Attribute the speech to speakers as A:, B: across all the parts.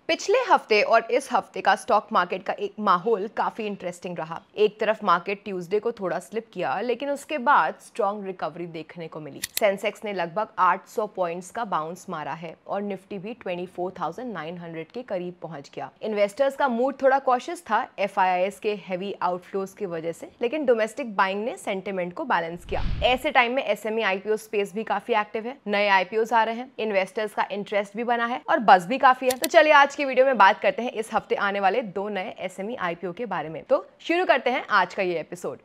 A: पिछले हफ्ते और इस हफ्ते का स्टॉक मार्केट का एक माहौल काफी इंटरेस्टिंग रहा। एक तरफ मार्केट ट्यूसडे को थोड़ा स्लिप किया, लेकिन उसके बाद स्ट्रॉन्ग रिकवरी देखने को मिली। सेंसेक्स ने लगभग 800 पॉइंट्स का बाउंस मारा है और निफ्टी भी 24,900 के करीब पहुंच गया। इन्वेस्टर्स का मूड थोड़ा कॉशियस था FIIs के हेवी आउटफ्लोज की वजह से, लेकिन डोमेस्टिक बाइंग ने सेंटिमेंट को बैलेंस किया। ऐसे टाइम में SME IPO स्पेस भी काफी एक्टिव है। नए IPOs आ रहे हैं, इन्वेस्टर्स का इंटरेस्ट भी बना है और बज़ भी काफी है। तो चलिए आज की वीडियो में बात करते हैं इस हफ्ते आने वाले 2 नए SME IPO के बारे में। तो शुरू करते हैं आज का ये एपिसोड।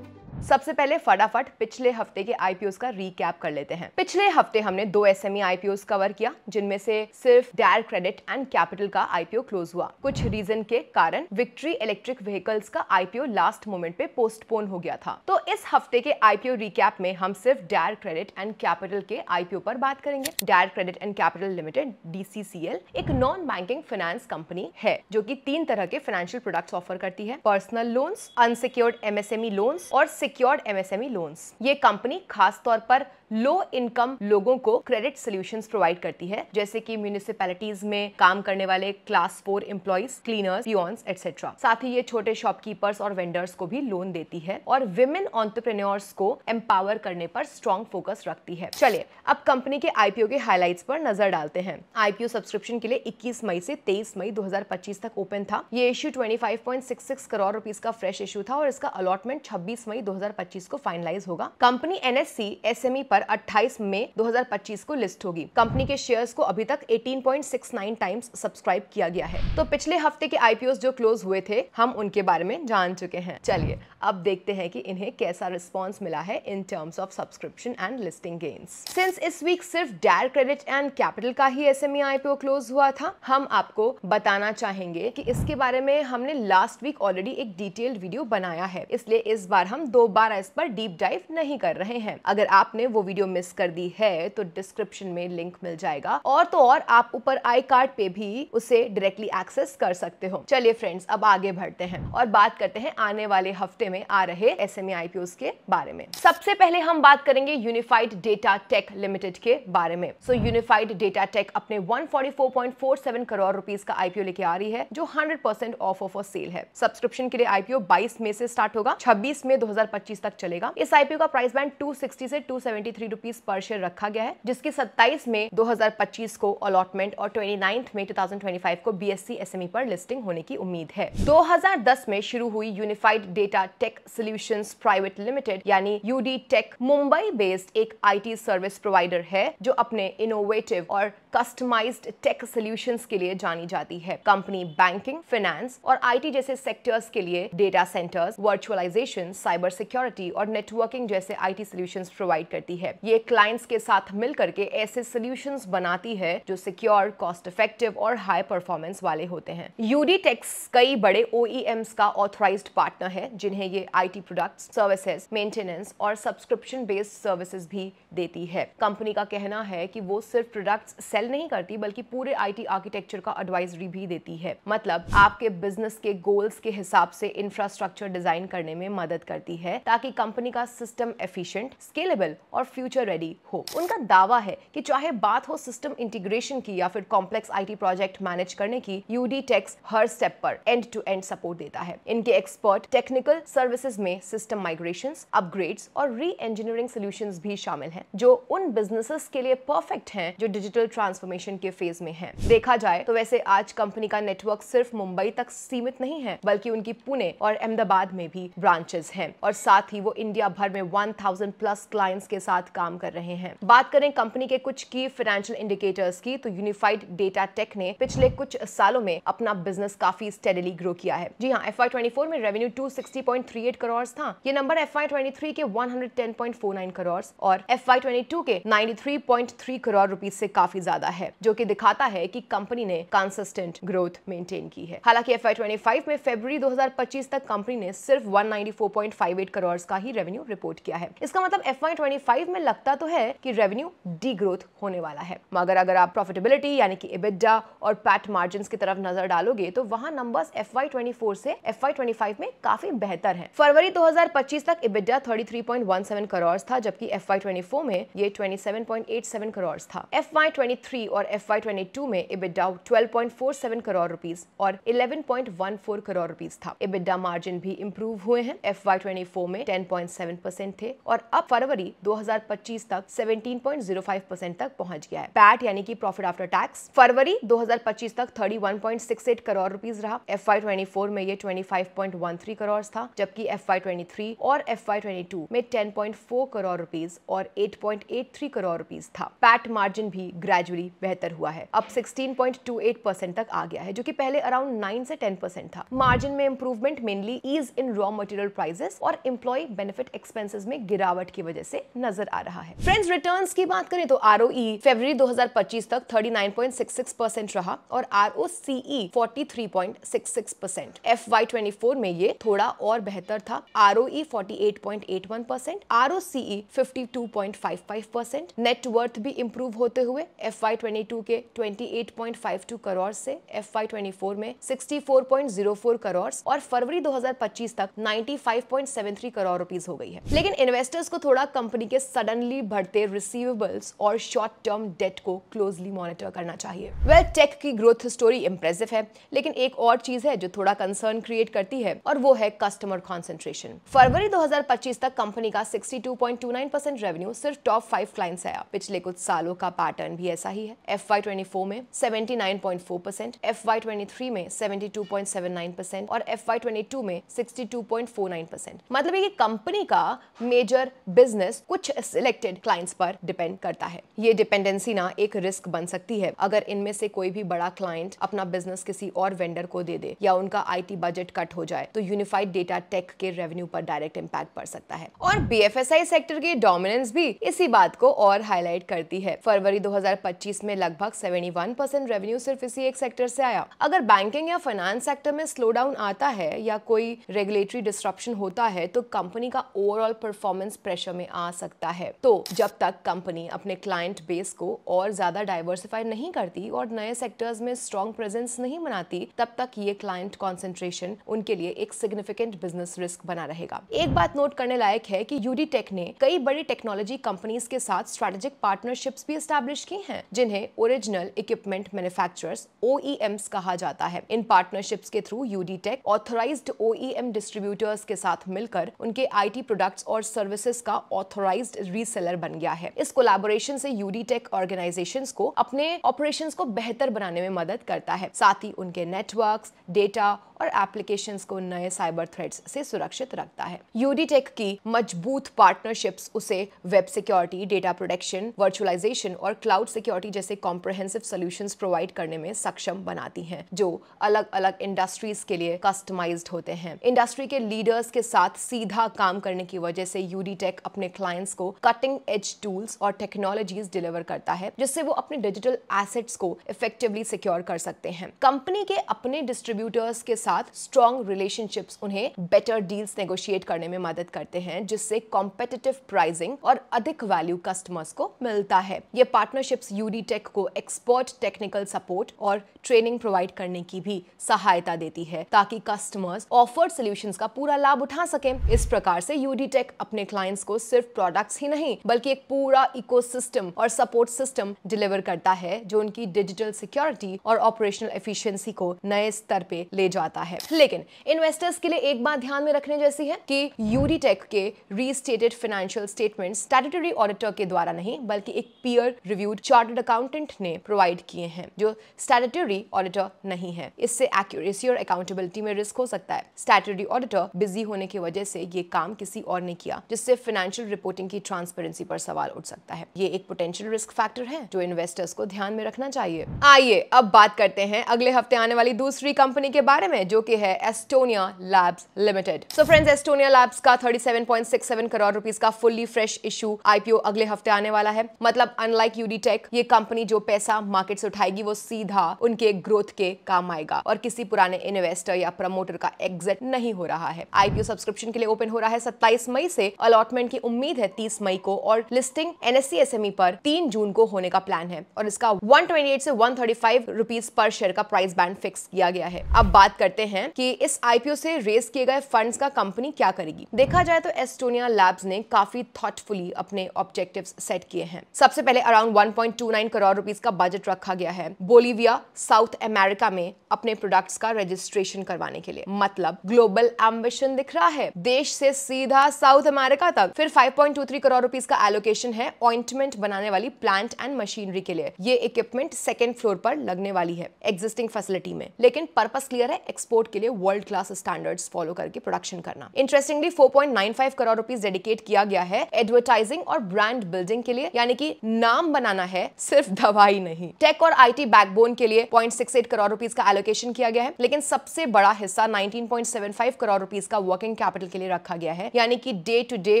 A: सबसे पहले फटाफट पिछले हफ्ते के IPOs का रीकैप कर लेते हैं। पिछले हफ्ते हमने 2 SME IPOs कवर किया, जिनमें से सिर्फ डायर क्रेडिट एंड कैपिटल का IPO क्लोज हुआ। कुछ रीजन के कारण विक्ट्री इलेक्ट्रिक व्हीकल्स का IPO लास्ट मोमेंट पे पोस्टपोन हो गया था। तो इस हफ्ते के IPO रीकैप में हम सिर्फ डायर क्रेडिट एंड कैपिटल के IPO पर बात करेंगे। Dyer Credit and Capital Limited DCCL एक नॉन बैंकिंग फाइनेंस कंपनी है जो कि 3 तरह के फाइनेंशियल प्रोडक्ट्स ऑफर करती है: personal loans, unsecured MSME loans और सिक्योर्ड MSME लोन्स। ये कंपनी खास तौर पर लो इनकम लोगों को क्रेडिट सॉल्यूशंस प्रोवाइड करती है, जैसे कि म्युनिसिपैलिटीज में काम करने वाले class 4 employees, cleaners, peons etcetera. साथ ही ये छोटे शॉपकीपर्स और वेंडर्स को भी लोन देती है और विमेन एंटरप्रेन्योर्स को एम्पावर करने पर स्ट्रॉन्ग फोकस रखती है। चलिए अब कंपनी के IPO के हाइलाइट्स पर नजर डालते हैं। IPO सब्सक्रिप्शन के लिए 21 मई से 23 मई 2025 तक ओपन था। ये इश्यू 25.66 करोड़ रुपीस का फ्रेश इश्यू था और इसका अलॉटमेंट 26 मई 2025 को फाइनलाइज होगा। कंपनी NSE SME पर 28 मई 2025 को लिस्ट होगी। कंपनी के शेयर्स को अभी तक 18.69 टाइम्स सब्सक्राइब किया गया है। तो पिछले हफ्ते के IPOs जो क्लोज हुए थे, हम उनके बारे में जान चुके हैं। चलिए अब देखते हैं कि इन्हें कैसा रिस्पॉन्स मिला है in terms of subscription and listing gains. Since इस वीक सिर्फ डायर क्रेडिट एंड कैपिटल का ही SME IPO क्लोज हुआ था, हम आपको बताना चाहेंगे कि इसके बारे में हमने लास्ट वीक ऑलरेडी एक डिटेल्ड वीडियो बनाया है, इसलिए इस बार हम दोबारा इस पर डीप डाइव नहीं कर रहे हैं। अगर आपने वो वीडियो मिस कर दी है तो डिस्क्रिप्शन में लिंक मिल जाएगा, और तो और आप ऊपर आई कार्ड पे भी उसे डायरेक्टली एक्सेस कर सकते हो। चलिए फ्रेंड्स अब आगे बढ़ते हैं और बात करते हैं आने वाले हफ्ते में आ रहे SME IPOs के बारे में। सबसे पहले हम बात करेंगे यूनिफाइड डेटा टेक लिमिटेड के बारे में। यूनिफाइड डेटा टेक अपने 144.47 करोड़ रुपीस का IPO लेके आ रही है, जो 100% ऑफ सेल है। सब्सक्रिप्शन के लिए IPO 22 मई से स्टार्ट होगा, 26 मई 2025 तक चलेगा। इस IPO का प्राइस बैंड 260 से 273 रुपीस पर शेयर रखा गया है, जिसकी 27 मई 2025 को अलॉटमेंट और 29 मई 2025 को BSE SME पर लिस्टिंग होने की उम्मीद है। 2010 में शुरू हुई Unified Data Tech Solutions Private Limited यानी UD टेक मुंबई बेस्ड एक IT सर्विस प्रोवाइडर है, जो अपने इनोवेटिव और कस्टमाइज्ड टेक सॉल्यूशंस के लिए जानी जाती है। कंपनी बैंकिंग, फाइनेंस और IT जैसे सेक्टर्स के लिए data centres, virtualisation, cyber security और नेटवर्किंग जैसे IT सॉल्यूशंस प्रोवाइड करती है। ये क्लाइंट्स के साथ मिलकर के ऐसे सॉल्यूशंस बनाती है जो सिक्योर, कॉस्ट इफेक्टिव और हाई परफॉर्मेंस वाले होते हैं। UD टेक्स कई बड़े OEMs का ऑथराइज्ड पार्टनर है, जिन्हें ये IT प्रोडक्ट्स, सर्विसेज, मेंटेनेंस और सब्सक्रिप्शन बेस्ड सर्विसेज भी देती है। कंपनी का कहना है कि वो सिर्फ प्रोडक्ट्स सेल नहीं करती, बल्कि पूरे IT आर्किटेक्चर का एडवाइजरी भी देती है। मतलब आपके बिजनेस के गोल्स के हिसाब से इंफ्रास्ट्रक्चर डिजाइन करने में मदद करती है, ताकि कंपनी का सिस्टम एफिशिएंट, स्केलेबल और फ्यूचर रेडी हो। उनका दावा है कि चाहे बात हो सिस्टम इंटीग्रेशन की या फिर कॉम्प्लेक्स IT प्रोजेक्ट मैनेज करने की, UD टेक्स हर स्टेप पर एंड टू एंड सपोर्ट देता है। इनके एक्सपर्ट टेक्निकल सर्विसेज में सिस्टम माइग्रेशंस, अपग्रेड्स और री इंजीनियरिंग सॉल्यूशंस भी शामिल हैं, जो उन बिजनेसेस के लिए परफेक्ट हैं जो डिजिटल ट्रांसफॉर्मेशन के फेज में हैं। देखा जाए तो वैसे आज कंपनी का नेटवर्क सिर्फ मुंबई तक सीमित नहीं है, बल्कि उनकी पुणे और अहमदाबाद में भी ब्रांचेस हैं, और साथ ही वो इंडिया भर में 1000 प्लस क्लाइंट्स के साथ काम कर रहे हैं। बात करें कंपनी के कुछ की फाइनेंशियल इंडिकेटर्स की, तो यूनिफाइड डेटा टेक ने पिछले कुछ सालों में अपना बिजनेस काफी स्टेडीली ग्रो किया है। जी हाँ, FY24 में रेवेन्यू 260.38 करोड़ था। ये नंबर FY23 के 110.49 करोड़ और FY22 के 93.3 करोड़ रुपीस से काफी ज्यादा ज्यादा है, जो कि दिखाता है कि कंपनी ने कंसिस्टेंट ग्रोथ मेंटेन की है। हालांकि FY25 में फरवरी 2025 तक कंपनी ने सिर्फ 194.58 करोड़ का ही रेवेन्यू रिपोर्ट किया है। इसका मतलब FY25 में लगता तो है कि रेवेन्यू डी ग्रोथ होने वाला है, मगर अगर आप प्रॉफिटेबिलिटी यानी कि EBITDA और पैट मार्जिन की तरफ नजर डालोगे तो वहां नंबर्स FY24 से FY25 में काफी बेहतर हैं। फरवरी 2025 तक EBITDA 33.17 करोड़ था, जबकि FY24 में ये 27.87 करोड़ था। FY23 और FY22 में EBITDA 12.47 करोड़ रुपीस और 11.14 करोड़ रुपीस था। EBITDA मार्जिन भी इंप्रूव हुए हैं। FY24 में 10.7% थे और अब फरवरी 2025 तक 17.05% तक पहुंच गया है। पैट यानी कि प्रॉफिट आफ्टर टैक्स फरवरी 2025 तक 31.68 करोड़ रुपीस रहा। FY24 में ये 25.13 करोड़ था, जबकि FY23 और FY22 में 10.4 करोड़ रुपीस और 8.83 करोड़ रुपीस था। पैट मार्जिन भी ग्रेजुअली बेहतर हुआ है, अब 16.28% तक आ गया है, जो कि पहले अराउंड 9 से 10% था। मार्जिन में इंप्रूवमेंट मेनली ईज इन रॉ मटेरियल प्राइसेस और एम्प्लॉय बेनिफिट एक्सपेंसेस में गिरावट की वजह से नजर आ रहा है। फ्रेंड्स, रिटर्न्स की बात करें तो ROE फरवरी 2025 तक 39.66% रहा और ROCE 43.66%। FY24 में ये थोड़ा और बेहतर था। ROE 48.81%, ROCE 52.55%। नेट वर्थ भी इंप्रूव होते हुए FY22 के 28.52 करोड़ से FY24 में 64.04 करोड़ और फरवरी 2025 तक 95.73 करोड़ रुपीस हो गई है। लेकिन इन्वेस्टर्स को थोड़ा कंपनी के सडनली बढ़ते रिसीवेबल्स और शॉर्ट टर्म डेट को क्लोजली मॉनिटर करना चाहिए। टेक की ग्रोथ स्टोरी इंप्रेसिव है, लेकिन एक और चीज है जो थोड़ा कंसर्न क्रिएट करती है और वो है कस्टमर कॉन्सेंट्रेशन। फरवरी 2025 तक कंपनी का 62.29% रेवेन्यू सिर्फ टॉप 5 क्लाइंट से आया। पिछले कुछ सालों का पैटर्न भी ऐसा ही है। FY24 में 79.4%, FY23 में 72.79% और FY22 में 62.49%। मतलब है कि कंपनी का मेजर बिजनेस कुछ सिलेक्टेड क्लाइंट्स पर डिपेंड करता है। ये डिपेंडेंसी ना एक रिस्क बन सकती है अगर इनमें से कोई भी बड़ा क्लाइंट अपना बिजनेस किसी और वेंडर को दे दे या उनका IT बजट कट हो जाए तो यूनिफाइड डेटा टेक के रेवेन्यू पर डायरेक्ट इंपैक्ट पड़ सकता है। और BFSI सेक्टर की डोमिनेंस भी इसी बात को और हाईलाइट करती है। फरवरी 2025 में लगभग 71% रेवेन्यू सिर्फ इसी एक सेक्टर से आया। अगर बैंकिंग या फाइनेंस सेक्टर में स्लो डाउन आता है या कोई रेगुलेटरी डिस्ट्रप्शन होता है तो कंपनी का ओवरऑल परफॉर्मेंस प्रेशर में आ सकता है। तो जब तक कंपनी अपने क्लाइंट बेस को और ज्यादा डाइवर्सिफाई नहीं करती और नए सेक्टर्स में स्ट्रॉन्ग प्रेजेंस नहीं बनाती, तब तक ये क्लाइंट कॉन्सेंट्रेशन उनके लिए एक सिग्निफिकेंट बिजनेस रिस्क बना रहेगा। एक बात नोट करने लायक है कि यूडी टेक ने कई बड़ी टेक्नोलॉजी कंपनीज के साथ स्ट्रेटेजिक पार्टनरशिप्स भी एस्टैब्लिश की हैं, जिन्हें ओरिजिनल इक्विपमेंट मैन्युफैक्चरर्स OEMs कहा जाता है। इन पार्टनरशिप्स के through U D Tech authorized OEM distributors के साथ मिलकर उनके IT प्रोडक्ट्स और सर्विसेज का ऑथराइज्ड रीसेलर बन गया है। इस कोलैबोरेशन से यूडी टेक ऑर्गेनाइजेशंस को अपने ऑपरेशंस को बेहतर बनाने में मदद करता है, साथ ही उनके नेटवर्क्स, डेटा और एप्लीकेशंस को नए साइबर थ्रेट्स से सुरक्षित रखता है। यूडी टेक की मजबूत पार्टनरशिप्स उसे web security, data protection, virtualization और क्लाउड सिक्योरिटी जैसे कॉम्प्रिहेंसिव सॉल्यूशंस प्रोवाइड करने में सक्षम बनाती हैं, जो अलग-अलग इंडस्ट्रीज के लिए कस्टमाइज्ड होते हैं। इंडस्ट्री के लीडर्स के साथ सीधा काम करने की वजह से यूडी टेक अपने क्लाइंट्स को कटिंग एज टूल्स और टेक्नोलॉजीज डिलीवर करता है, जिससे वो अपने डिजिटल एसेट्स को इफेक्टिवली सिक्योर कर सकते हैं। कंपनी के अपने डिस्ट्रीब्यूटर्स के साथ स्ट्रॉन्ग रिलेशनशिप्स उन्हें बेटर डील्स नेगोशिएट करने में मदद करते हैं, जिससे कॉम्पिटिटिव प्राइसिंग और अधिक वैल्यू कस्टमर्स को मिलता है। ये पार्टनरशिप्स यूडी टेक को एक्सपर्ट टेक्निकल सपोर्ट और ट्रेनिंग प्रोवाइड करने की भी सहायता देती है, ताकि कस्टमर्स ऑफर्ड सॉल्यूशंस का पूरा लाभ उठा सकें। इस प्रकार से यूडी टेक अपने क्लाइंट्स को सिर्फ प्रोडक्ट्स ही नहीं बल्कि एक पूरा इकोसिस्टम और सपोर्ट सिस्टम डिलीवर करता है, जो उनकी डिजिटल सिक्योरिटी और ऑपरेशनल एफिशिएंसी को नए स्तर पे ले जाता है। लेकिन इन्वेस्टर्स के लिए एक बात ध्यान में रखने जैसी है कि यूडी टेक के restated financial statements statutory auditor के द्वारा नहीं बल्कि एक पीयर रिव्यूड चार्टर्ड अकाउंटेंट ने प्रोवाइड किए हैं, जो स्टैट्यूटरी ऑडिटर नहीं है। इससे एक्यूरेसी और अकाउंटेबिलिटी में रिस्क हो सकता है। स्टैट्यूटरी ऑडिटर बिजी होने की वजह से ये काम किसी और ने किया, जिससे फाइनेंशियल रिपोर्टिंग की ट्रांसपेरेंसी पर सवाल उठ सकता है। ये एक पोटेंशियल रिस्क फैक्टर है जो इन्वेस्टर्स को ध्यान में रखना चाहिए। आइए अब बात करते हैं अगले हफ्ते आने वाली दूसरी कंपनी के बारे में, जो कि है Estonia labs limited. So friends, Estonia labs का 37.67 करोड़ रुपीस का फुल्ली फ्रेश इशू आईपीओ अगले हफ्ते आने वाला है। मतलब अनलाइक यूडी टेक, ये कंपनी जो पैसा मार्केट से उठाएगी वो सीधा उनके ग्रोथ के काम आएगा और किसी पुराने इन्वेस्टर या प्रमोटर का एग्जिट नहीं हो रहा है। आईपीओ सब्सक्रिप्शन के लिए ओपन हो रहा है 27 मई से, अलॉटमेंट की उम्मीद है 30 मई को और लिस्टिंग एनएससी एसएमई पर 3 जून को होने का प्लान है और इसका 128 से 135 रुपीस पर शेयर का प्राइस बैंड फिक्स किया गया है। अब बात करते हैं कि इस आईपीओ से रेज किए गए फंड्स का कंपनी क्या करेगी। देखा जाए तो एस्टोनिया लैब्स ने काफी थॉटफुली अपने ऑब्जेक्टिव्स सेट किए हैं। सबसे पहले अराउंड 1.29 करोड़ रुपीस का बजट रखा गया है बोलिविया, साउथ अमेरिका में अपने प्रोडक्ट्स का रजिस्ट्रेशन करवाने के लिए। मतलब ग्लोबल एम्बिशन दिख रहा है, देश से सीधा साउथ अमेरिका तक। फिर 5.23 करोड़ रुपीस का एलोकेशन है ऑइंटमेंट बनाने वाली प्लांट एंड मशीनरी के लिए। ये इक्विपमेंट सेकेंड फ्लोर पर लगने वाली है एग्जिस्टिंग फैसिलिटी में, लेकिन पर्पस क्लियर है, एक्सपोर्ट के लिए वर्ल्ड क्लास स्टैंडर्ड्स फॉलो करके प्रोडक्शन करना। इंटरेस्टिंगली 4.95 करोड़ रुपीस डेडिकेट किया गया है एडवर्टाइजिंग और ब्रांड बिल्डिंग के लिए, यानी कि नाम बनाना है, सिर्फ दवाई नहीं। टेक और आईटी बैकबोन के लिए 0.68 करोड़ रुपीस का एलोकेशन किया गया है, लेकिन सबसे बड़ा हिस्सा 19.75 करोड़ रुपीस का वर्किंग कैपिटल के लिए रखा गया है, यानी कि day to day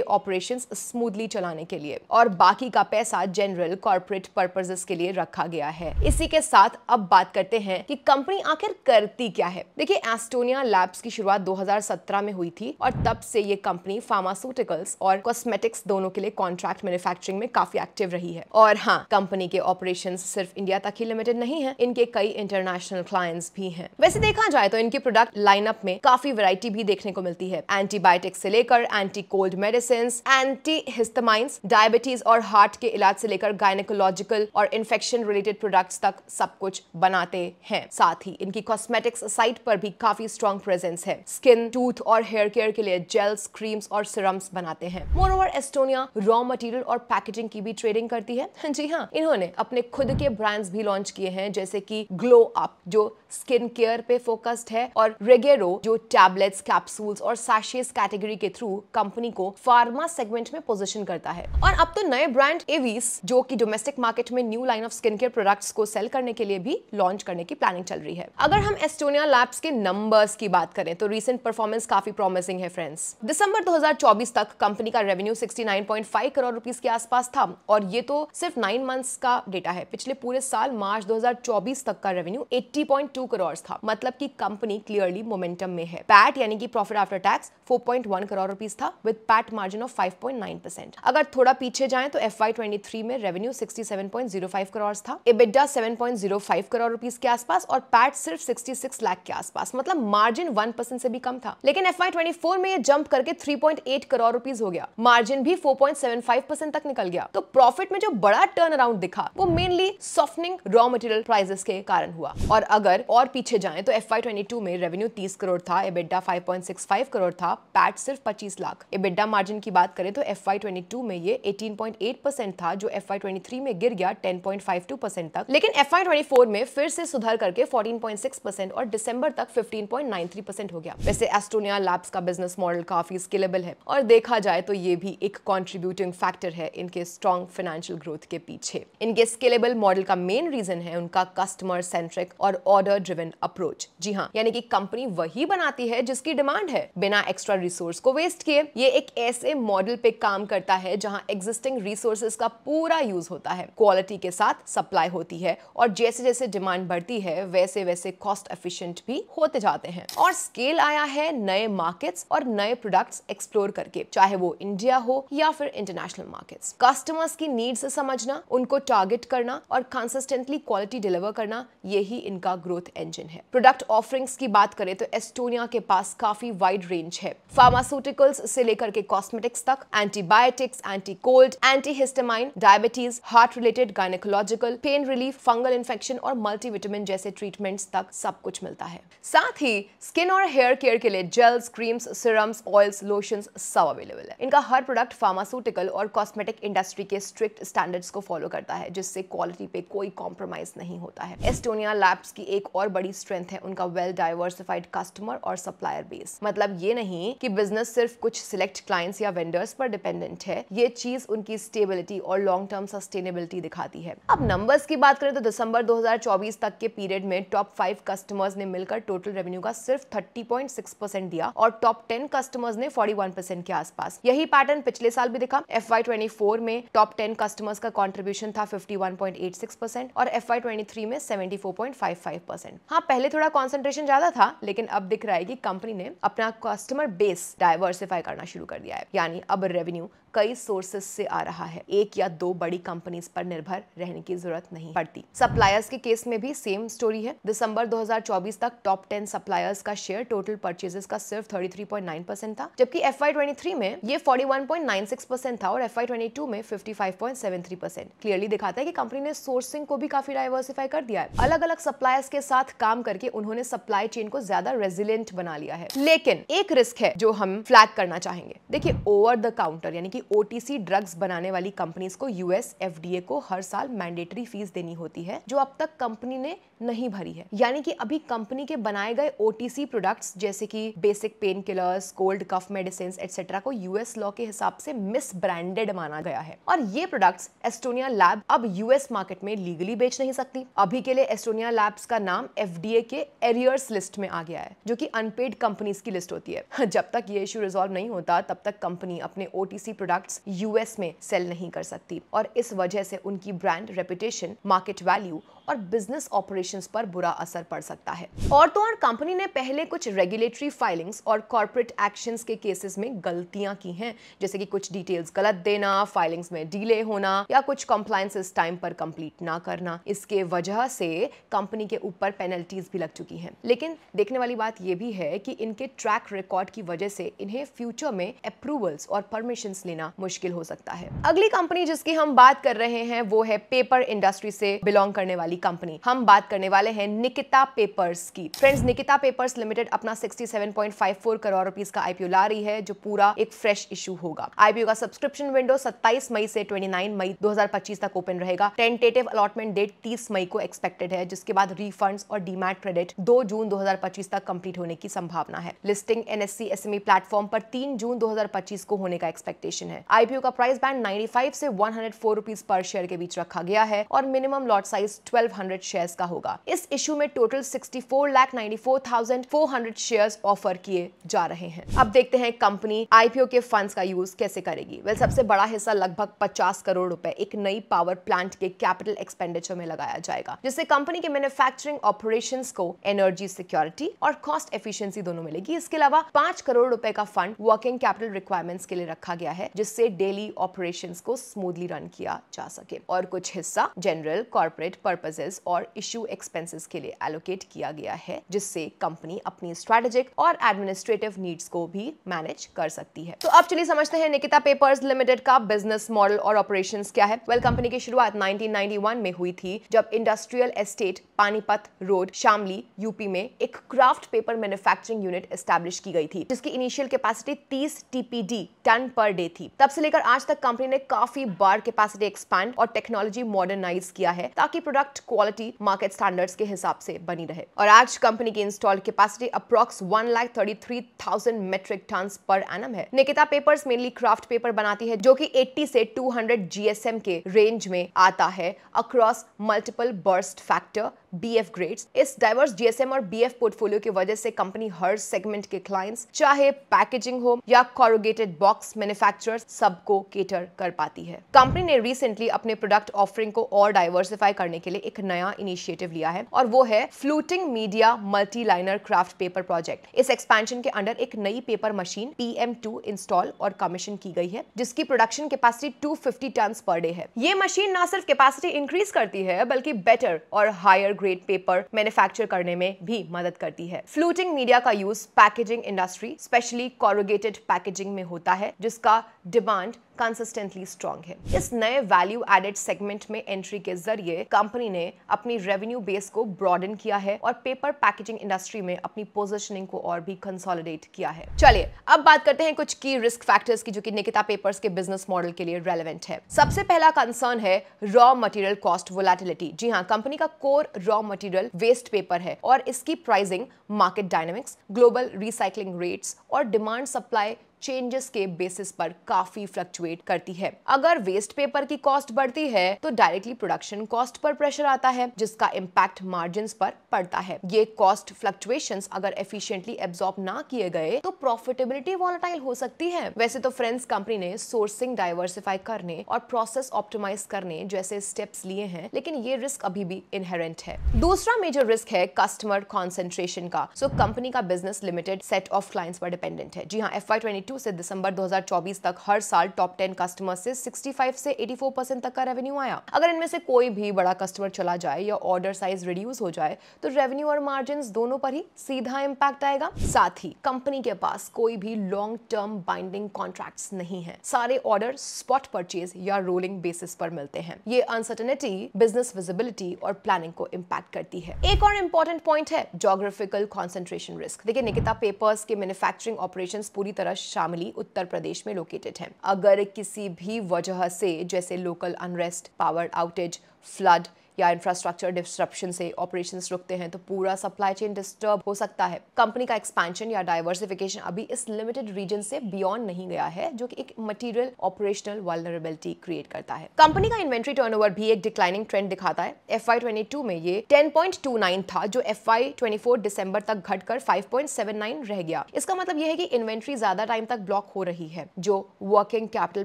A: operations smoothly चलाने के लिए, और बाकी का पैसा जनरल कॉर्पोरेट पर्पसेस के लिए रखा गया है। इसी के साथ अब बात करते हैं कि कंपनी आखिर करती क्या है। देखिए, एस्टोनिया लैब्स की शुरुआत 2017 में हुई थी और तब से ये कंपनी फार्मास्यूटिकल्स और कॉस्मेटिक्स दोनों के लिए कॉन्ट्रैक्ट मैन्युफैक्चरिंग में काफी एक्टिव रही है। और हाँ, कंपनी के ऑपरेशंस सिर्फ इंडिया तक ही लिमिटेड नहीं है, इनके कई इंटरनेशनल क्लाइंट्स भी हैं। वैसे देखा जाए तो इनकी प्रोडक्ट लाइनअप में काफी वैरायटी भी देखने को मिलती है। एंटीबायोटिक्स से लेकर anti cold medicine, anti histamines, diabetes और हार्ट के इलाज से लेकर गायनेकोलॉजिकल और इन्फेक्शन रिलेटेड प्रोडक्ट्स तक सब कुछ बनाते हैं। साथ ही इनकी कॉस्मेटिक्स साइट पर भी काफी स्ट्रॉन्ग प्रेजेंस है। स्किन, टूथ और हेयर केयर के लिए जेल्स, क्रीम्स और सिरम्स बनाते हैं। मोरओवर एस्टोनिया रॉ मटेरियल और पैकेजिंग की भी ट्रेडिंग करती है। जी हाँ, इन्होंने अपने खुद के ब्रांड्स भी लॉन्च किए हैं, जैसे कि ग्लो अप जो स्किन केयर पे फोकस्ड है और रेगेरो जो टैबलेट्स, कैप्सूल्स और सैशेस कैटेगरी के थ्रू कंपनी को फार्मा सेगमेंट में पोजीशन करता है। और अब तो नए ब्रांड एविस जो कि डोमेस्टिक मार्केट में new line of skin care products को सेल करने के लिए भी लॉन्च करने की प्लानिंग चल रही है। अगर हम एस्टोनिया लैब्स के नंबर्स की बात करें तो रीसेंट परफॉर्मेंस काफी प्रॉमिसिंग है फ्रेंड्स। दिसंबर 2024 तक कंपनी का रेवेन्यू 69.5 करोड़ रुपीस के आसपास था और ये तो सिर्फ 9 मंथ्स का डेटा है। पिछले पूरे साल मार्च 2024 तक का रेवेन्यू 80.2 करोड़ था। मतलब कि कंपनी क्लियरली मोमेंटम में है। पैट यानी कि profit after tax 4.1 crore rupees था विद पैट मार्जिन ऑफ 5.9%। अगर थोड़ा पीछे जाएं तो FY23 में रेवेन्यू 67.05 करोड़ था, EBITDA 7.05 करोड़ रुपीस के आसपास और पैट सिर्फ 66 लाख के आसपास। मतलब मार्जिन 1% से भी कम था। लेकिन FY24 में ये जंप करके 3.8 करोड़ रुपीस हो गया, मार्जिन भी 4.75% तक निकल गया। तो प्रॉफिट में जो बड़ा टर्न अराउंड दिखा वो mainly softening raw material prices के कारण हुआ। और अगर और पीछे जाएं तो FY22 में रेवेन्यू 30 करोड़ था, EBITDA 5.65 करोड़ था, पैट सिर्फ 25 लाख। EBITDA मार्जिन की बात करें तो FY22 में ये 18.8% था जो FY23 में गिर गया 10.52% तक, लेकिन FY24 में फिर से सुधार करके 14.6% और दिसंबर तक 15.93% हो गया। वैसे एस्टोनिया लैब्स का बिजनेस मॉडल काफी स्केलेबल है और देखा जाए तो ये भी एक कंट्रीब्यूटिंग फैक्टर है इनके स्ट्रॉन्ग फाइनेंशियल ग्रोथ के पीछे। इनके स्केलेबल मॉडल का मेन रीजन है उनका कस्टमर सेंट्रिक और ऑर्डर ड्रिवन अप्रोच। जी हाँ, यानी कि कंपनी वही बनाती है जिसकी डिमांड है, बिना एक्स्ट्रा रिसोर्स को वेस्ट किए। ये एक ऐसे मॉडल पे काम करता है जहां एग्जिस्टिंग रिसोर्सेज का पूरा यूज होता है, क्वालिटी के साथ सप्लाई होती है और जैसे जैसे डिमांड बढ़ती है वैसे वैसे कॉस्ट एफिशिएंट भी होते जाते हैं। और स्केल आया है नए मार्केट्स और नए प्रोडक्ट्स एक्सप्लोर करके, चाहे वो इंडिया हो या फिर इंटरनेशनल मार्केट्स। कस्टमर्स की नीड्स समझना, उनको टारगेट करना और कंसिस्टेंटली क्वालिटी डिलीवर करना, यही इनका ग्रोथ इंजन है। प्रोडक्ट ऑफरिंग्स की बात करें तो एस्टोनिया के पास काफी वाइड रेंज है, फार्मास्यूटिकल्स से लेकर के कॉस्मेटिक्स तक, antibiotics, anti cold, anti histamine, diabetes, heart related, gynaecological, pain relief, fungal infection और मल्टीविटामिन जैसे ट्रीटमेंट्स तक सब कुछ मिलता है। साथ ही स्किन और हेयर केयर के लिए gels, creams, serums, oils, lotions सब अवेलेबल है। इनका हर प्रोडक्ट फार्मास्यूटिकल और कॉस्मेटिक इंडस्ट्री के स्ट्रिक्ट स्टैंडर्ड्स को फॉलो करता है, जिससे क्वालिटी पे कोई कॉम्प्रोमाइज नहीं होता है। एस्टोनिया लैब्स की एक और बड़ी स्ट्रेंथ है उनका वेल डाइवर्सिफाइड कस्टमर और सप्लायर बेस। मतलब ये नहीं कि बिजनेस सिर्फ कुछ सिलेक्ट क्लाइंट्स या वेंडर्स पर डिपेंडेंट है, ये चीज उनकी स्टेबिलिटी और लॉन्ग टर्म सस्टेनेबिलिटी दिखाती है। अब नंबर्स की बात करें तो दिसंबर 2024 तक के पीरियड में टॉप 5 कस्टमर्स ने मिलकर टोटल रेवेन्यू का सिर्फ 30.6% दिया और टॉप 10 कस्टमर्स ने 41% के आसपास। यही पैटर्न पिछले साल भी दिखा। FY24 में टॉप 10 कस्टमर्स का कंट्रीब्यूशन था 51.86% और FY23 में 74.55%। हाँ, पहले थोड़ा कंसंट्रेशन ज्यादा था, लेकिन अब दिख रहा है कि कंपनी ने अपना कस्टमर बेस डाइवर्सिफाई करना शुरू कर दिया है। यानी अब रेवेन्यू कई सोर्सेस से आ रहा है, एक या दो बड़ी कंपनीज पर निर्भर रहने की जरूरत नहीं पड़ती। सप्लायर्स के केस में भी सेम स्टोरी है। दिसंबर 2024 तक टॉप 10 सप्लायर्स का शेयर टोटल परचेजेस का सिर्फ 33.9% था, जबकि FY23 में ये 41.96% था और FY22 में 55.73%। क्लियरली दिखाता है कि कंपनी ने सोर्सिंग को भी काफी डाइवर्सिफाई कर दिया है। अलग अलग सप्लायर्स के साथ काम करके उन्होंने सप्लाई चेन को ज्यादा रेजिलिएंट बना लिया है। लेकिन एक रिस्क है जो हम फ्लैग करना चाहेंगे। देखिए, ओवर द काउंटर यानी कि OTC ड्रग्स बनाने वाली कंपनीज को US FDA को हर साल मैंडेटरी फीस देनी होती है, जो अब तक कंपनी ने नहीं भरी है। यानी कि अभी कंपनी के बनाए गए OTC प्रोडक्ट्स जैसे कि basic pain killers, cold cough medicine etcetera को US लॉ के हिसाब से मिस ब्रांडेड माना गया है और ये प्रोडक्ट्स एस्टोनिया लैब अब US मार्केट में लीगली बेच नहीं सकती। अभी के लिए एस्टोनिया लैब्स का नाम FDA के एरियर्स लिस्ट में आ गया है, जो कि अनपेड कंपनीज की लिस्ट होती है। जब तक ये इशू रिजॉल्व नहीं होता तब तक कंपनी अपने OTC प्रोडक्ट्स US में सेल नहीं कर सकती और इस वजह से उनकी ब्रांड रेपुटेशन, मार्केट वैल्यू और बिजनेस ऑपरेशंस पर बुरा असर पड़ सकता है। और तो और कंपनी ने पहले कुछ रेगुलेटरी फाइलिंग्स और कॉर्पोरेट एक्शंस के केसेस में गलतियां की हैं, जैसे कि कुछ डिटेल्स गलत देना, फाइलिंग्स में डिले होना या कुछ कंप्लायंसेस टाइम पर कंप्लीट ना करना। इसके वजह से कंपनी के ऊपर पेनल्टीज भी लग चुकी हैं। लेकिन देखने वाली बात यह भी है कि इनके ट्रैक रिकॉर्ड की वजह से इन्हें फ्यूचर में अप्रूवल्स और परमिशंस लेना मुश्किल हो सकता है। अगली कंपनी जिसकी हम बात कर रहे हैं वो है पेपर इंडस्ट्री से बिलोंग करने वाली कंपनी। हम बात करने वाले हैं निकिता पेपर्स की। फ्रेंड्स, निकिता पेपर्स लिमिटेड अपना 67.54 करोड़ रुपीस का IPO ला रही है, जो पूरा एक फ्रेश इशू होगा। IPO का सब्सक्रिप्शन विंडो 27 मई से 29 मई 2025 तक ओपन रहेगा। टेंटेटिव अलॉटमेंट डेट 30 मई को एक्सपेक्टेड है, जिसके बाद रीफंड्स और डीमैट क्रेडिट 2 जून 2025 तक कंप्लीट होने की संभावना है। लिस्टिंग NSE SME प्लेटफॉर्म पर 3 जून 2025 को होने का एक्सपेक्टेशन है। IPO का प्राइस बैंड 95 से 104 रुपीस पर शेयर के बीच रखा गया है और मिनिमम लॉट साइज 1200 शेयर्स का होगा। इस इशू में टोटल 64,94,400 शेयर्स ऑफर किए जा रहे हैं। अब देखते हैं कंपनी IPO के फंड्स का यूज कैसे करेगी। वेल, सबसे बड़ा हिस्सा लगभग 50 करोड़ रुपए एक नई पावर प्लांट के कैपिटल एक्सपेंडिचर में लगाया जाएगा, जिससे कंपनी के मैन्युफैक्चरिंग ऑपरेशंस को एनर्जी सिक्योरिटी और कॉस्ट एफिशिएंसी दोनों मिलेगी। इसके अलावा 5 करोड़ रुपए का फंड वर्किंग कैपिटल रिक्वायरमेंट्स के लिए रखा गया है, जिससे डेली ऑपरेशंस को स्मूथली रन किया जा सके और कुछ हिस्सा जनरल कॉर्पोरेट पर्पसेस और इशू एक्सपेंसेस के लिए एलोकेट किया गया है, जिससे कंपनी अपनी स्ट्रेटेजिक और एडमिनिस्ट्रेटिव नीड्स को भी मैनेज कर सकती है। तो अब चलिए समझते हैं निकिता पेपर्स लिमिटेड का बिजनेस मॉडल और ऑपरेशंस क्या है। वेल, कंपनी की शुरुआत 1991 में हुई थी, जब industrial estate Panipat road Shamli UP में एक kraft paper manufacturing unit establish की गई थी, जिसकी initial capacity 30 TPD ton per day थी। तब से लेकर आज तक कंपनी ने काफी बार कैपेसिटी एक्सपैंड और टेक्नोलॉजी मॉडर्नाइज किया है, ताकि प्रोडक्ट क्वालिटी मार्केट स्टैंडर्ड्स के हिसाब से बनी रहे। और आज कंपनी की installed capacity approx 1,33,000 metric tons per annum है। Nikita papers mainly kraft paper बनाती है, जो कि 80 से 200 GSM के रेंज में आता है across multiple burst factor BF grades. इस डाइवर्स GSM और BF पोर्टफोलियो की वजह से कंपनी हर सेगमेंट के क्लाइंट्स, चाहे पैकेजिंग हो या कॉरुगेटेड बॉक्स मैन्युफैक्चरर्स, सबको केटर कर पाती है। कंपनी ने रिसेंटली अपने प्रोडक्ट ऑफरिंग को और डाइवर्सिफाई करने के लिए एक नया इनिशिएटिव लिया है, और वो है fluting media multi liner kraft paper project. इस एक्सपेंशन के अंडर एक नई पेपर मशीन PM2 इंस्टॉल और कमीशन की गई है, जिसकी production capacity 250 ton per day है। ये मशीन न सिर्फ कैपेसिटी इंक्रीज करती है, बल्कि बेटर और हायर ग्रेड पेपर मैन्युफैक्चर करने में भी मदद करती है। फ्लूटिंग मीडिया का use packaging industry, specially corrugated packaging में होता है, जिसका डिमांड कंसिस्टेंटली स्ट्रॉन्ग है। इस नए वैल्यू एडेड सेगमेंट में एंट्री के जरिए कंपनी ने अपनी रेवेन्यू बेस को ब्रॉडन किया है और पेपर पैकेजिंग इंडस्ट्री में अपनी पोजीशनिंग को और भी कंसोलिडेट किया है। चलिए अब बात करते हैं कुछ की रिस्क फैक्टर्स की, जो कि निकिता पेपर्स के बिजनेस मॉडल के लिए रेलेवेंट है। सबसे पहला कंसर्न है रॉ मटेरियल कॉस्ट वोलेटिलिटी। जी हाँ, कंपनी का core raw material waste paper है और इसकी pricing market dynamics, global recycling rates और डिमांड सप्लाई चेंजेस के बेसिस पर काफी फ्लक्चुएट करती है। अगर वेस्ट पेपर की कॉस्ट बढ़ती है तो directly production cost per pressure आता है, जिसका इम्पैक्ट मार्जिन्स पर पड़ता है। ये कॉस्ट फ्लक्चुएशंस अगर एफिशिएंटली एब्जॉर्ब ना किए गए तो प्रॉफिटेबिलिटी वॉलेटाइल हो सकती है। वैसे तो फ्रेंड्स कंपनी ने सोर्सिंग डाइवर्सिफाई करने और प्रोसेस ऑप्टिमाइज करने जैसे स्टेप्स लिए हैं, लेकिन ये रिस्क अभी भी इनहेरेंट है। दूसरा मेजर रिस्क है कस्टमर कॉन्सेंट्रेशन का। सो कंपनी का business limited set of clients पर डिपेंडेंट है। जी हाँ, FY22 से दिसंबर 2024 तक हर साल टॉप 10 कस्टमर से 65 से 84% तक का रेवेन्यू आया। अगर इनमें से कोई भी बड़ा कस्टमर चला जाए या ऑर्डर साइज रिड्यूस हो जाए तो रेवेन्यू और मार्जिन्स दोनों पर ही सीधा इंपैक्ट आएगा। साथ ही कंपनी के पास कोई भी लॉन्ग टर्म बाइंडिंग कॉन्ट्रैक्ट्स नहीं है। सारे ऑर्डर स्पॉट परचेज या रोलिंग बेसिस पर मिलते हैं। ये अनसर्टेनिटी बिजनेस विजिबिलिटी और प्लानिंग को इंपैक्ट करती है। एक और इंपॉर्टेंट पॉइंट है ज्योग्राफिकल कंसंट्रेशन रिस्क। देखिए, निकिता पेपर्स के मैन्युफैक्चरिंग ऑपरेशंस पूरी तरह शामिली उत्तर प्रदेश में लोकेटेड हैं। अगर किसी भी वजह से जैसे local unrest, power outage, flood या इंफ्रास्ट्रक्चर डिस्ट्रप्शन से ऑपरेशंस रुकते हैं तो पूरा सप्लाई चेन डिस्टर्ब हो सकता है। कंपनी का एक्सपेंशन या डाइवर्सिफिकेशन अभी इस लिमिटेड रीजन से बियॉन्ड नहीं गया है, जो कि एक मटेरियल ऑपरेशनल वल्नरेबिलिटी क्रिएट करता है। कंपनी का इन्वेंट्री टर्नओवर भी एक डिक्लाइनिंग ट्रेंड दिखाता है। FY22 में ये 10.29 था, जो FY24 दिसंबर तक घटकर 5.79 रह गया। इसका मतलब यह है कि इन्वेंट्री ज्यादा टाइम तक ब्लॉक हो रही है, जो वर्किंग कैपिटल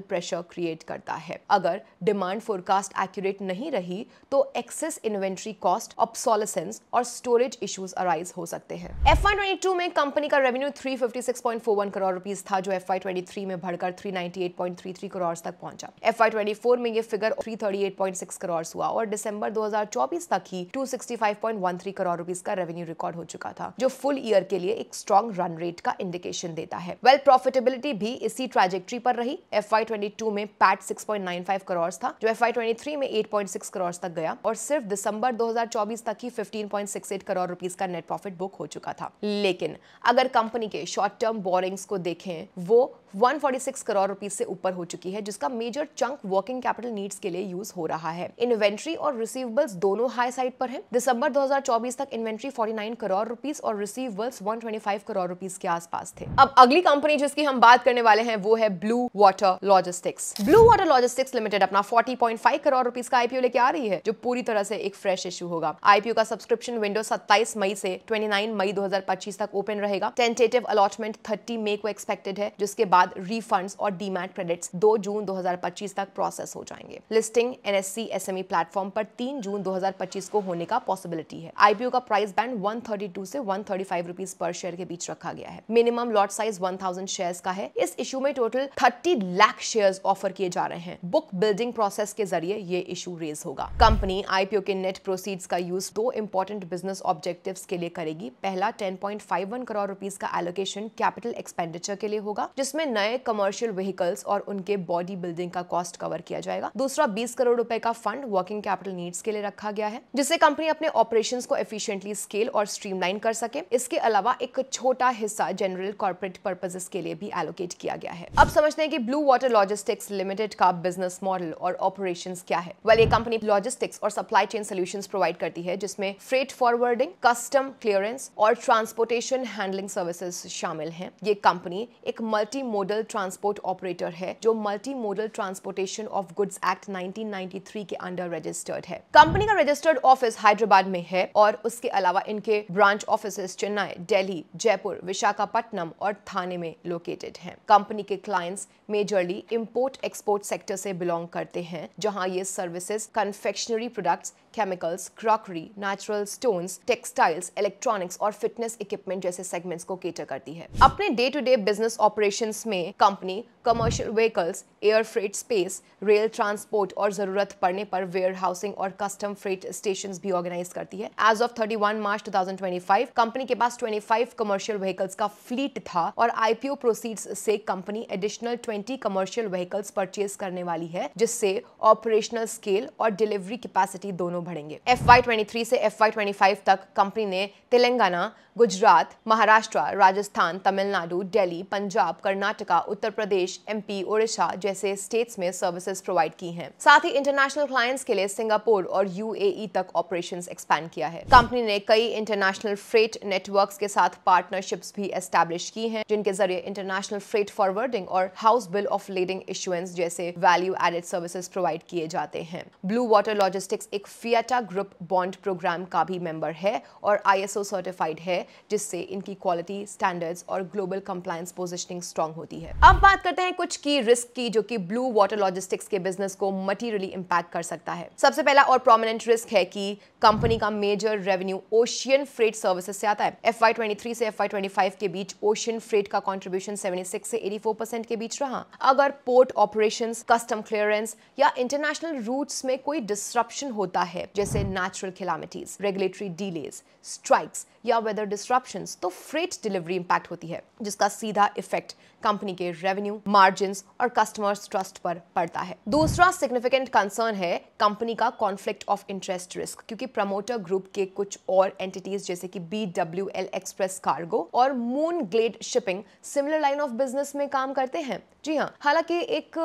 A: प्रेशर क्रिएट करता है। अगर डिमांड फोरकास्ट एक्यूरेट नहीं रही तो एक्सेस इन्वेंट्री कॉस्ट, ऑब्सोलेसेंस और स्टोरेज इश्यूज अराइज हो सकते हैं। FY22 में कंपनी का रेवेन्यू 356.41 करोड़ रुपीस था, जो FY23 में बढ़कर 398.33 करोड़ तक पहुंचा। FY24 में ये फिगर 338.6 करोड़ हुआ और दिसंबर 2024 तक ही 265.13 करोड़ रुपीस का रेवेन्यू रिकॉर्ड हो चुका था, जो फुल ईयर के लिए एक स्ट्रॉन्ग रन रेट का इंडिकेशन देता है। वेल, प्रॉफिटेबिलिटी भी इसी ट्रैजेक्टरी पर रही। FY22 में पैट 6.95 करोड़ था, जो FY23 में 8.6 करोड़ तक गया और सिर्फ दिसंबर 2024 तक ही 15.68 करोड़ रुपीस का नेट प्रॉफिट बुक हो चुका था। लेकिन अगर कंपनी के शॉर्ट टर्म बोरिंग्स को देखें, वो 146 करोड़ रुपीस से ऊपर हो चुकी है, जिसका major chunk working capital needs के लिए यूज हो रहा है। इन्वेंट्री और रिसीवेबल्स दोनों हाई साइड पर हैं। दिसंबर 2024 तक इन्वेंट्री 49 करोड़ रुपीस और रिसीवेबल्स 125 करोड़ रुपीस के आसपास थे। अब अगली कंपनी जिसकी हम बात करने वाले हैं वो है blue water logistics. Blue water logistics limited अपना 40.5 करोड़ रुपीस का आईपीओ लेके आ रही है, जो पूरी तरह से एक फ्रेश इशू होगा। आईपीओ का सब्सक्रिप्शन विंडो 27 मई से 29 मई 2025 तक ओपन रहेगा। टेंटेटिव अलॉटमेंट 30 मई को एक्सपेक्टेड है, जिसके बाद रीफंड्स और डीमैट क्रेडिट्स 2 जून 2025 तक प्रोसेस हो जाएंगे। लिस्टिंग NSE SME प्लेटफॉर्म पर 3 जून 2025 को होने का पॉसिबिलिटी है। आईपीओ का प्राइस बैंड 132 से 135 रुपीस पर शेयर के बीच रखा गया है। मिनिमम लॉट साइज 1000 शेयर्स का है। इस इशू में टोटल 30 लाख शेयर्स ऑफर किए जा रहे हैं। बुक बिल्डिंग प्रोसेस के जरिए ये इशू रेज होगा। कंपनी आईपीओ के नेट प्रोसीड्स का यूज 2 इंपॉर्टेंट बिजनेस ऑब्जेक्टिव्स के लिए करेगी। पहला 10.51 करोड़ रुपीस का एलोकेशन कैपिटल एक्सपेंडिचर के लिए होगा, जिसमें नए कमर्शियल व्हीकल्स और उनके बॉडी बिल्डिंग का कॉस्ट कवर किया जाएगा। दूसरा 20 करोड़ रुपए का फंड वर्किंग कैपिटल नीड्स के लिए रखा गया है, जिससे कंपनी अपने ऑपरेशंस को एफिशिएंटली स्केल और स्ट्रीमलाइन कर सके। इसके अलावा एक छोटा हिस्सा जनरल कॉर्पोरेट पर्पसेस के लिए भी एलोकेट किया गया है। अब समझते हैं कि ब्लू वाटर लॉजिस्टिक्स लिमिटेड का बिजनेस मॉडल और ऑपरेशंस क्या है। वेल, ये कंपनी लॉजिस्टिक्स और सप्लाई चेन सॉल्यूशंस प्रोवाइड करती है, जिसमें फ्रेट फॉरवर्डिंग, कस्टम क्लियरेंस और ट्रांसपोर्टेशन हैंडलिंग सर्विसेज शामिल हैं। ये कंपनी एक मल्टी मोडल ट्रांसपोर्ट ऑपरेटर है, जो multi modal transportation of goods act 1993 के अंडर रजिस्टर्ड है। कंपनी का रजिस्टर्ड ऑफिस हैदराबाद में है और उसके अलावा इनके ब्रांच ऑफिसेस चेन्नई, दिल्ली, जयपुर, विशाखापट्टनम और थाने में लोकेटेड हैं। कंपनी के clients majorly import export sector से बिलोंग करते हैं, जहां ये services confectionery products, chemicals, crockery, natural stones, textiles, electronics और फिटनेस इक्विपमेंट जैसे सेगमेंट्स को केटर करती है। अपने day to day business operations में company commercial vehicles, air freight space, rail transport और जरूरत पड़ने पर वेयर हाउसिंग और कस्टम फ्रेट स्टेशंस भी ऑर्गेनाइज करती है। एज ऑफ 31 मार्च 2025 कंपनी के पास 25 कमर्शियल व्हीकल्स का फ्लीट था और आईपीओ प्रोसीड्स से company additional 20 commercial vehicles purchase करने वाली है, जिससे ऑपरेशनल स्केल और डिलीवरी कैपेसिटी दोनों बढ़ेंगे। FY23 से FY25 तक कंपनी ने तेलंगाना, गुजरात, महाराष्ट्र, राजस्थान, तमिलनाडु, दिल्ली, पंजाब, कर्नाटक कर्नाटका, उत्तर प्रदेश, एमपी, ओडिशा जैसे स्टेट्स में सर्विसेज प्रोवाइड की हैं। साथ ही इंटरनेशनल क्लाइंट्स के लिए सिंगापुर और यूएई तक ऑपरेशंस एक्सपैंड किया है। कंपनी ने कई इंटरनेशनल फ्रेट नेटवर्क्स के साथ पार्टनरशिप्स भी एस्टैब्लिश की हैं, जिनके जरिए इंटरनेशनल फ्रेट फॉरवर्डिंग और house bill of leading issuance जैसे वैल्यू एडेड सर्विसेज प्रोवाइड किए जाते हैं। ब्लू वाटर लॉजिस्टिक्स एक फियाटा ग्रुप बॉन्ड प्रोग्राम का भी मेंबर है और ISO सर्टिफाइड है, जिससे इनकी क्वालिटी स्टैंडर्ड्स और ग्लोबल कंप्लायंस पोजीशनिंग स्ट्रांग होती है। अब बात करते हैं कुछ की रिस्क की, जो कि ब्लू वाटर लॉजिस्टिक्स के बिजनेस को मटीरियली इंपैक्ट कर सकता है। सबसे पहला और प्रोमिनेंट रिस्क है कि कंपनी का major revenue ocean freight services से आता है। FY23 से FY25 के बीच ओशियन फ्रेट का कंट्रीब्यूशन 76 से 84% के बीच रहा। अगर पोर्ट ऑपरेशंस, कस्टम क्लियरेंस या इंटरनेशनल रूट्स में कोई डिसरप्शन होता है, जैसे natural calamities, regulatory delays, strikes या वेदर डिसरप्शंस, तो फ्रेट डिलीवरी इंपैक्ट होती है, जिसका सीधा इफेक्ट कंपनी के रेवेन्यू, मार्जिन्स और कस्टमर्स ट्रस्ट पर पड़ता है। दूसरा सिग्निफिकेंट कंसर्न है कंपनी का कॉन्फ्लिक्ट ऑफ इंटरेस्ट रिस्क, क्योंकि प्रमोटर ग्रुप के कुछ और एंटिटीज जैसे कि BWL एक्सप्रेस कार्गो और Moon Glade Shipping similar line of business में काम करते हैं। जी हाँ, हालांकि एक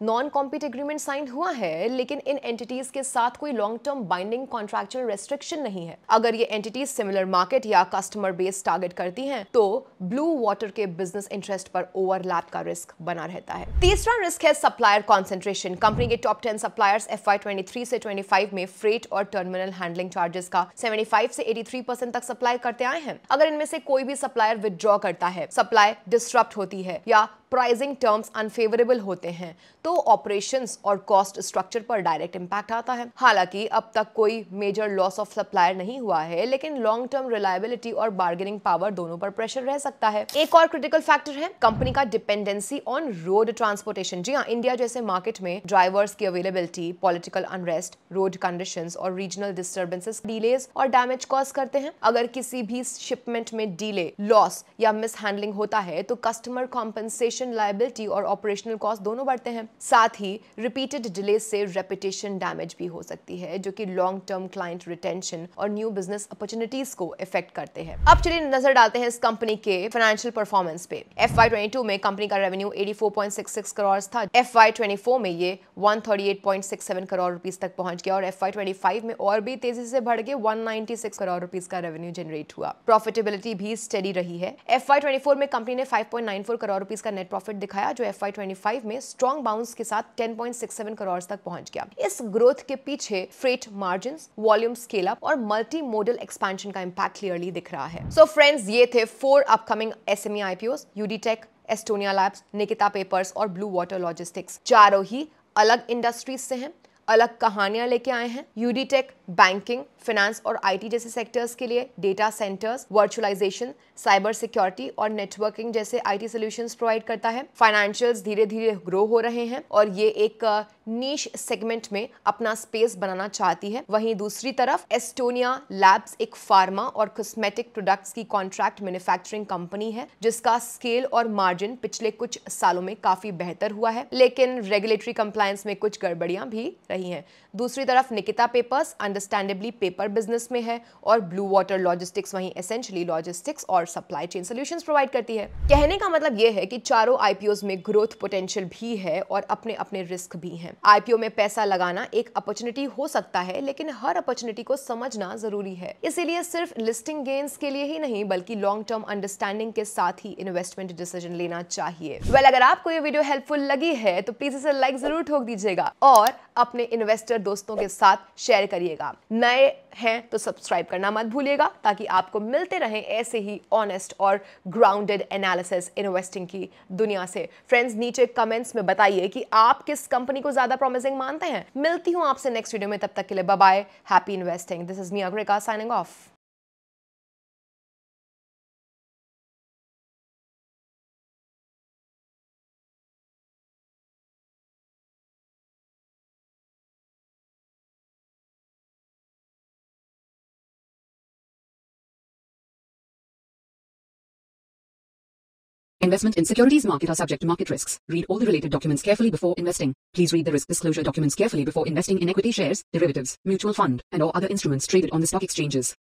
A: नॉन कॉम्पीट एग्रीमेंट साइन हुआ है, लेकिन इन एंटिटीज के साथ कोई long term binding contractual restriction नहीं है। अगर ये एंटिटीज सिमिलर मार्केट या कस्टमर बेस टारगेट करती हैं, तो ब्लू वाटर के बिजनेस इंटरेस्ट पर ओवरलैप का रिस्क बना रहता है। तीसरा रिस्क है सप्लायर कॉन्सेंट्रेशन। कंपनी के टॉप 10 सप्लायर्स FY23 से 25 में फ्रेट और टर्मिनल हैंडलिंग चार्जेस का 75 से 83% तक सप्लाई करते आए हैं। अगर इनमें से कोई भी सप्लायर विथड्रॉ करता है, सप्लाई डिसरप्ट होती है या प्राइसिंग टर्म्स अनफेवरेबल होते हैं, तो ऑपरेशंस और कॉस्ट स्ट्रक्चर पर डायरेक्ट इंपैक्ट आता है। हालांकि अब तक कोई मेजर लॉस ऑफ सप्लायर नहीं हुआ है, लेकिन लॉन्ग टर्म रिलायबिलिटी और बार्गेनिंग पावर दोनों पर प्रेशर रह सकता है। एक और क्रिटिकल फैक्टर है कंपनी का डिपेंडेंसी ऑन रोड ट्रांसपोर्टेशन। जी हाँ, इंडिया जैसे मार्केट में ड्राइवर्स की availability, political unrest, road conditions और रीजनल डिस्टर्बेंसेस डिलेज और डैमेज कॉज करते हैं। अगर किसी भी शिपमेंट में डिले, लॉस या मिसहैंडलिंग होता है, तो कस्टमर कॉम्पेंसेशन, लायबिलिटी और ऑपरेशनल कॉस्ट दोनों बढ़ते हैं। साथ ही रिपीटेड डिले से रेपुटेशन डैमेज भी हो सकती है, जो कि लॉन्ग टर्म क्लाइंट रिटेंशन और न्यू बिजनेस अपॉर्चुनिटीज को इफेक्ट करते हैं। अब चलिए नजर डालते हैं इस कंपनी के फाइनेंशियल परफॉर्मेंस पे। FY22 में कंपनी का रेवेन्यू 84.66 करोड़ था। FY24 में ये 138.67 करोड़ रुपीस तक पहुंच गया और FY25 में और भी तेजी से बढ़ के 196 करोड़ रुपीस का रेवेन्यू जनरेट हुआ। प्रॉफिटेबिलिटी भी स्टेडी रही है। FY24 में कंपनी ने 5.94 करोड़ रुपीस का नेट प्रॉफिट दिखाया, जो FY25 में स्ट्रॉन्ग बाउंस के साथ 10.67 करोड़ तक पहुंच गया। इस ग्रोथ के पीछे freight margins, volume scale up और मल्टी मोडल एक्सपेंशन का इंपैक्ट क्लियरली दिख रहा है। सो फ्रेंड्स, ये थे 4 upcoming SME IPOs, UD Tech, Estonia labs, Nikita papers और ब्लू वाटर लॉजिस्टिक्स। चारों ही अलग इंडस्ट्रीज से हैं, अलग कहानियां लेके आए हैं। UD Tech बैंकिंग, फाइनेंस और IT जैसे सेक्टर्स के लिए data centres, virtualisation, cyber security और नेटवर्किंग जैसे IT सॉल्यूशंस प्रोवाइड करता है। फाइनेंशियल्स धीरे धीरे ग्रो हो रहे हैं और ये एक नीश सेगमेंट में अपना स्पेस बनाना चाहती है। वहीं दूसरी तरफ एस्टोनिया लैब्स एक फार्मा और कॉस्मेटिक प्रोडक्ट्स की कॉन्ट्रैक्ट मैन्युफैक्चरिंग कंपनी है, जिसका स्केल और मार्जिन पिछले कुछ सालों में काफी बेहतर हुआ है, लेकिन रेगुलेटरी कंप्लायंस में कुछ गड़बड़ियां भी रही हैं। दूसरी तरफ Nikita papers understandably paper business में है और ब्लू वाटर लॉजिस्टिक्स वहीं एसेंशियली लॉजिस्टिक्स और सप्लाई चेन सॉल्यूशंस प्रोवाइड करती है। कहने का मतलब यह है कि चारों IPOs में ग्रोथ पोटेंशियल भी है और अपने अपने रिस्क भी हैं। IPO में पैसा लगाना एक अपॉर्चुनिटी हो सकता है, लेकिन हर अपॉर्चुनिटी को समझना जरूरी है। इसीलिए सिर्फ लिस्टिंग गेन्स के लिए ही नहीं, बल्कि लॉन्ग टर्म अंडरस्टैंडिंग के साथ ही इन्वेस्टमेंट डिसीजन लेना चाहिए। अगर आपको ये वीडियो हेल्पफुल लगी है तो प्लीज इसे लाइक जरूर ठोक दीजिएगा और अपने इन्वेस्टर दोस्तों के साथ शेयर करिएगा। नए हैं तो सब्सक्राइब करना मत भूलिएगा, ताकि आपको मिलते रहें ऐसे ही ऑनेस्ट और ग्राउंडेड एनालिसिस इन्वेस्टिंग की दुनिया से। फ्रेंड्स, नीचे कमेंट्स में बताइए कि आप किस कंपनी को ज्यादा प्रॉमिसिंग मानते हैं। मिलती हूं आपसे नेक्स्ट वीडियो में, तब तक के लिए bye bye, happy investing. This is me Agrika signing off.
B: Investment in securities market are subject to market risks. Read all the related documents carefully before investing. Please read the risk disclosure documents carefully before investing in equity shares, derivatives, mutual fund, and or other instruments traded on the stock exchanges.